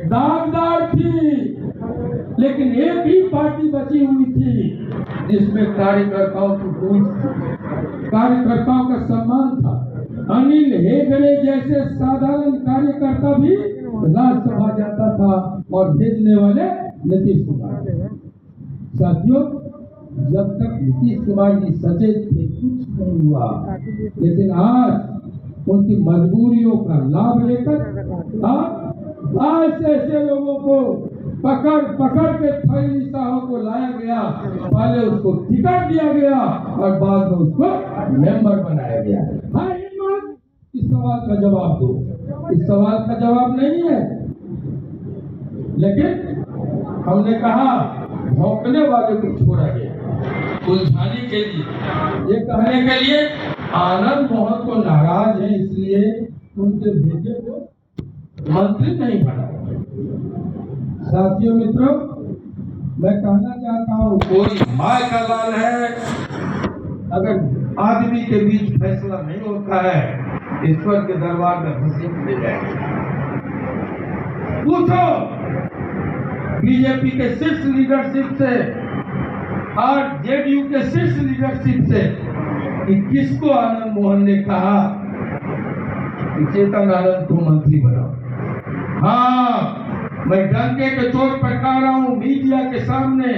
दागदार थी, लेकिन एक ही पार्टी बची हुई थी जिसमें कार्यकर्ताओं की पहुंच थी, कार्यकर्ताओं का सम्मान था। अनिल हेगड़े जैसे साधारण कार्यकर्ता भी राज्यसभा जाता था और भेजने वाले नीतीश कुमार। साथियों, जब तक नीतीश कुमार जी सचेत थे कुछ नहीं हुआ, लेकिन आज उनकी मजबूरियों का लाभ लेकर आज ऐसे लोगों को पकड़ के फैली साहब को लाया गया। पहले उसको टिकट दिया गया और बाद में उसको मेंबर बनाया गया। हाँ, इस सवाल का जवाब दो। इस सवाल का जवाब नहीं है, लेकिन हमने कहा भौंकने वाले को छोड़ा गया उलझाने के लिए, ये कहने के लिए आनंद मोहन को नाराज है इसलिए उनके बेटे को मंत्री नहीं बना। साथियों मित्रों, मैं कहना चाहता हूँ, कोई माय का लाल है, अगर आदमी के बीच फैसला नहीं होता है ईश्वर के दरबार में घसीट ले जाए। पूछो बीजेपी के शीर्ष लीडरशिप से और जेडीयू के शीर्ष लीडरशिप से कि किसको आनंद मोहन ने कहा कि चेतन आनंद को मंत्री बनाओ। हाँ, मैं डंके के चोट पर कह रहा हूँ, मीडिया के सामने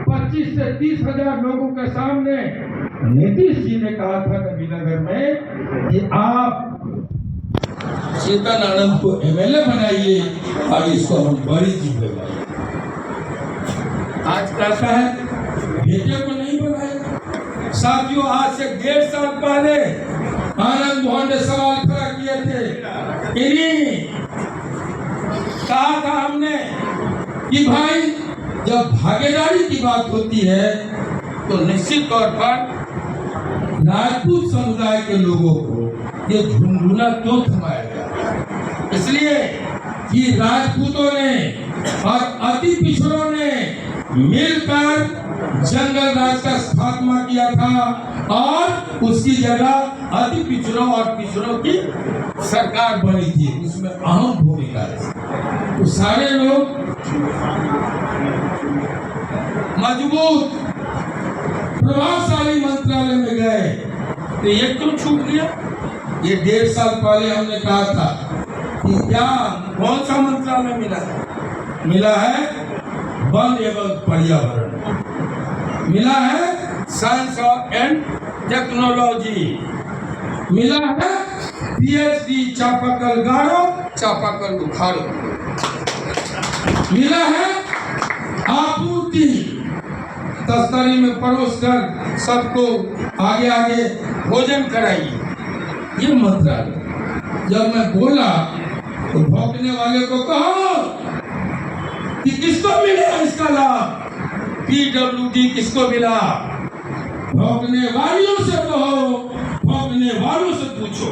25 से 30 हजार लोगों के सामने नीतीश जी ने कहा था नबीनगर में कि आप चेतन आनंद को एमएलए बनाइए और इसको हम बड़ी जिम्मेदारी। आज कहता है बेटे को नहीं बनाएगा। साथियों, आज से 1.5 साल पहले आनंद मोहन ने सवाल खड़ा किए थे, कहा था हमने कि भाई जब भागीदारी की बात होती है तो निश्चित तौर पर राजपूत समुदाय के लोगों को ये झुंझुना क्यों थमाया गया। इसलिए कि राजपूतों ने और अति पिछड़ों ने मिलकर जंगल राज का स्थापना किया था और उसकी जगह अति पिछड़ों और पिछड़ों की सरकार बनी थी, उसमें अहम भूमिका है। तो सारे लोग मजबूत प्रभावशाली मंत्रालय में गए, तो ये क्यों छूट गया। ये 1.5 साल पहले हमने कहा था कि क्या कौन सा मंत्रालय मिला है वन एवं पर्यावरण, मिला है साइंस एंड टेक्नोलॉजी, मिला है पीएचडी चापाकल गाड़ो चापाकल उखाड़ो, मिला है आपूर्ति तस्तरी में परोस कर सबको आगे आगे भोजन कराइए। ये मंत्रालय जब मैं बोला तो भौंकने वाले को कहो कि किसको मिला इसका लाभ, पीडब्ल्यूडी किसको मिला। भौंकने वालों से कहो, भौंकने वालों से पूछो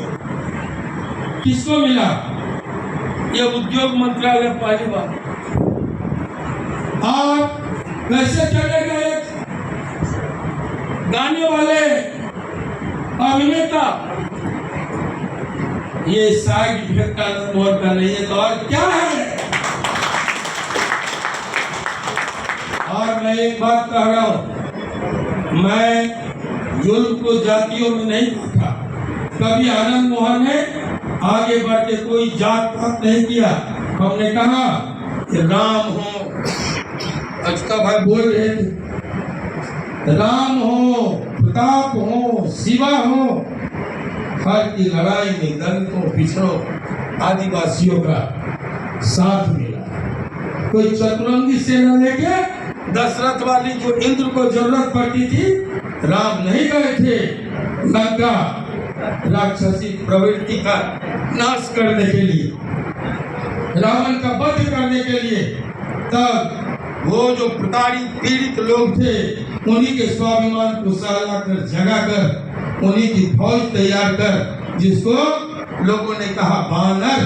किसको मिला। ये उद्योग मंत्रालय पहली बार। और कैसे चले गए गाने वाले अभिनेता, ये साइड इफेक्ट का मोर का नहीं है तो और क्या है। और मैं एक बात कह रहा हूं, मैं जुल्म को जातियों में नहीं पूछा। कभी आनंद मोहन ने आगे बढ़ के कोई जात पात नहीं किया। हमने कहा कि राम हो, अचका भाई बोल रहे थे, राम हो, प्रताप हो, शिवा हो, हर की लड़ाई में दलितों, पिछड़ों, आदिवासियों का साथ मिला। कोई चतुरंगी सेना लेके दशरथ वाली जो इंद्र को जरूरत पड़ती थी, राम नहीं गए थे लंका राक्षसी प्रवृत्ति का नाश करने के लिए, रावण का वध करने के लिए। तब वो जो प्रताड़ित पीड़ित लोग थे उन्हीं के स्वाभिमान को साला कर जगा कर उन्हीं की फौज तैयार कर, जिसको लोगों ने कहा बानर,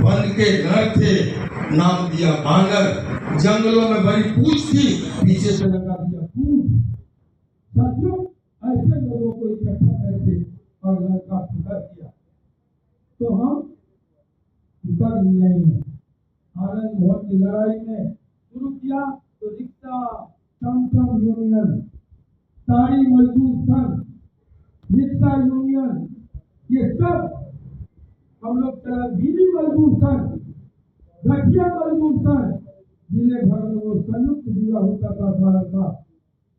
वन के नर थे, नाम दिया बानर। जंगलों में बड़ी पूछ थी, पीछे से लगा दिया पूछ। साथियों, ऐसे लोगों को इकट्ठा करके और लड़का फुटा दिया तो हम नहीं है। मोहन की लड़ाई में शुरू किया तो रिक्शा, टमटम यूनियन, साड़ी मजदूर संघ, रिक्शा यूनियन, ये सब हम लोग चला। बिजली मजदूर संघ, गठिया मजदूर संघ, जिले भर में वो संयुक्त जिला होता था सहरसा,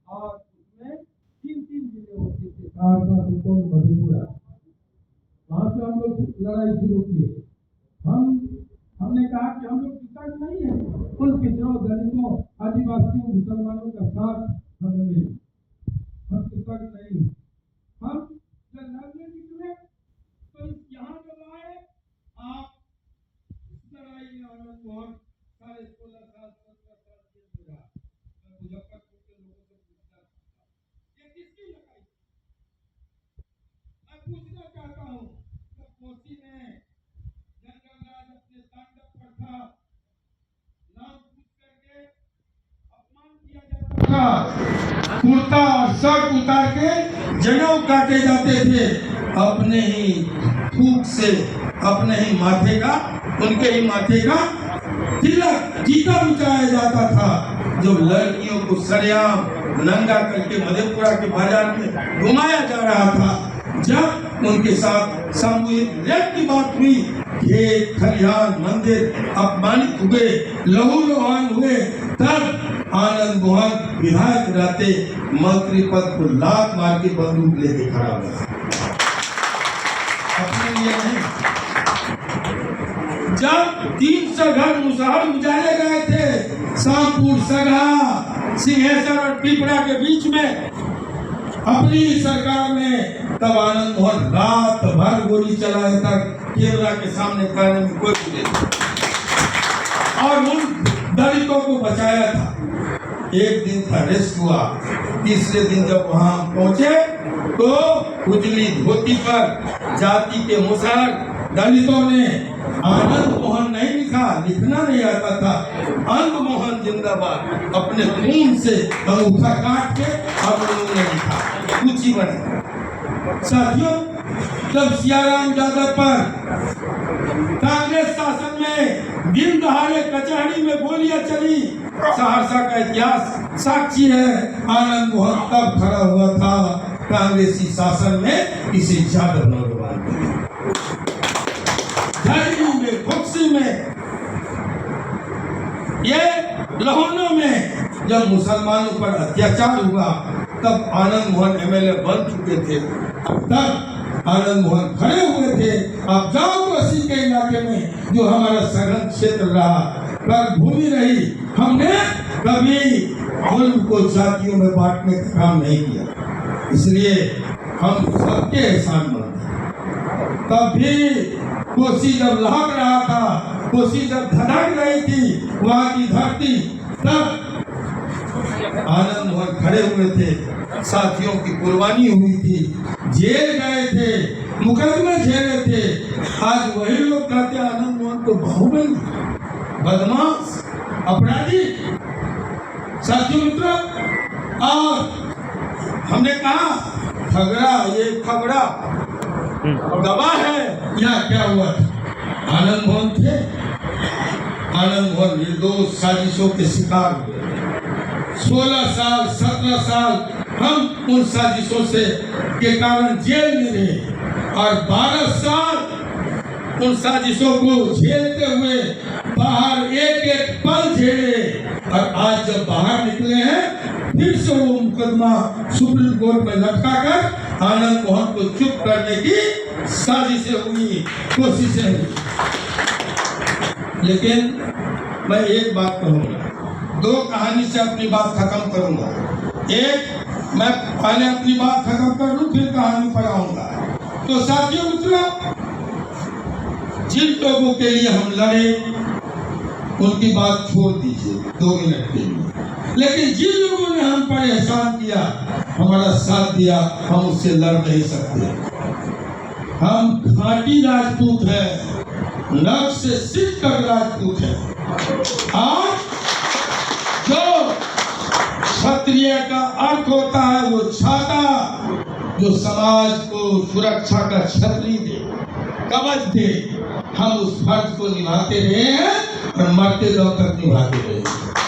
और उसमें 3-3 जिले होते थे, सहरसा, सुपौल, मधेपुरा। वहां से हम लोग लड़ाई शुरू किए। हमने कहा कि हम लोग पिछड़ नहीं है, उन पिछड़ों, दलितों, आदिवासियों, मुसलमानों का साथ हमें मिले, हम पिछड़ नहीं। हम जब लड़ने निकले तो यहाँ जब आए आप, इस लड़ाई में आनंद मोहन 16.5 साल 17 साल जेल में रहा। मैं मुजफ्फरपुर के लोगों से पूछना चाहता हूँ ये किसकी लड़ाई? मैं पूछना चाहता हूँ जब कोसी में जनरल राज अपने तांडव पर था, नाम पूछ करके अपमान किया जाता था, कुर्ता और शर्ट उतार के जनेऊ काटे जाते थे, अपने ही थूक से, अपने ही माथे का, उनके ही माथे का तिलक टीका बिछाया जाता था। जो लड़कियों को सरेआम नंगा करके मधेपुरा के बाजार में घुमाया जा रहा था, जब उनके साथ सामूहिक रेप की बात हुई, खेत खलिहान मंदिर अपमानित हुए, लहू लुहान हुए, तब आनंद मोहन विधायक रहते मंत्री पद को लात मार के बंदूक लेके खड़ा हुआ। अपने लिए नहीं। जब 300 घर मुसहर उजाले गए थे, शामपुर, सगहा, सिंहेश्वर और पिपरा के बीच में अपनी सरकार में, तब आनंद मोहन रात भर गोली चलाए तक कैमरा के सामने करने में कोई नहीं, और उन दलितों को बचाया था। एक दिन था रेस्ट हुआ, तीसरे दिन जब वहां पहुंचे तो उजली धोती पर जाति के मुसहर दलितों ने आनंद मोहन नहीं लिखा, लिखना नहीं आता था, अंग मोहन जिंदाबाद अपने खून से अंगूठा काट के और उन्होंने लिखा, सूची बने। साथियों, जब सियाराम यादव पर कांग्रेस शासन में दिन दहाड़े कचहरी में गोलियां चली, सहरसा का इतिहास साक्षी है। आनंद मोहन तब खड़ा हुआ था कांग्रेसी शासन में किसी यादव नौजवान में, खुशी में, ये लहौनों में जब मुसलमानों पर अत्याचार हुआ, तब आनंद मोहन एमएलए बन चुके थे। तब आनंद मोहन खड़े हुए थे। आप जाओ कोसी के इलाके में, जो हमारा सरहद क्षेत्र रहा, कर भूमि रही, हमने कभी मुल्क को जातियों में बांटने का काम नहीं किया, इसलिए हम सबके एहसान मानते। तब भी कोसी जब लहक रहा था, कोसी जब धधक रही थी वहाँ की धरती, तब आनंद मोहन खड़े हुए थे। साथियों की कुर्बानी हुई थी, जेल गए थे, मुकदमे झेले थे। आज वही लोग कहते हैं आनंद मोहन को बाहुबली, बदमाश, अपराधी। साथियों मित्रों, और हमने कहा खगड़ा, ये खगड़ा गवाह है, यहाँ क्या हुआ था? आनंद मोहन थे। आनंद मोहन निर्दोष साजिशों के शिकार हुए। 16 साल 17 साल हम उन साजिशों से के कारण जेल में रहे, और 12 साल उन साजिशों को झेलते हुए बाहर एक एक पल झेले, और आज जब बाहर निकले हैं, फिर से वो मुकदमा सुप्रीम कोर्ट में लटका कर आनंद मोहन को चुप करने की साजिशें हुई, कोशिशें हुई। लेकिन मैं एक बात कहूँगा, 2 कहानी से अपनी बात खत्म करूंगा। एक, मैं पहले अपनी बात खत्म कर लूं, फिर कहानी पर आऊंगा। तो साथियों मित्रों, जिन लोगों के लिए हम लड़े उनकी बात छोड़ दीजिए 2 मिनट के लिए, लेकिन जिन लोगों ने हम पर एहसान किया, हमारा साथ दिया, हम उससे लड़ नहीं सकते। हम खाटी राजपूत हैं, नख से सिर तक राजपूत है, और जो क्षत्रिय का अर्थ होता है वो छाता, जो समाज को सुरक्षा का छतरी दे, कवच दे। हम उस फर्ज को निभाते रहे हैं, और मरते दम तक निभाते रहेंगे।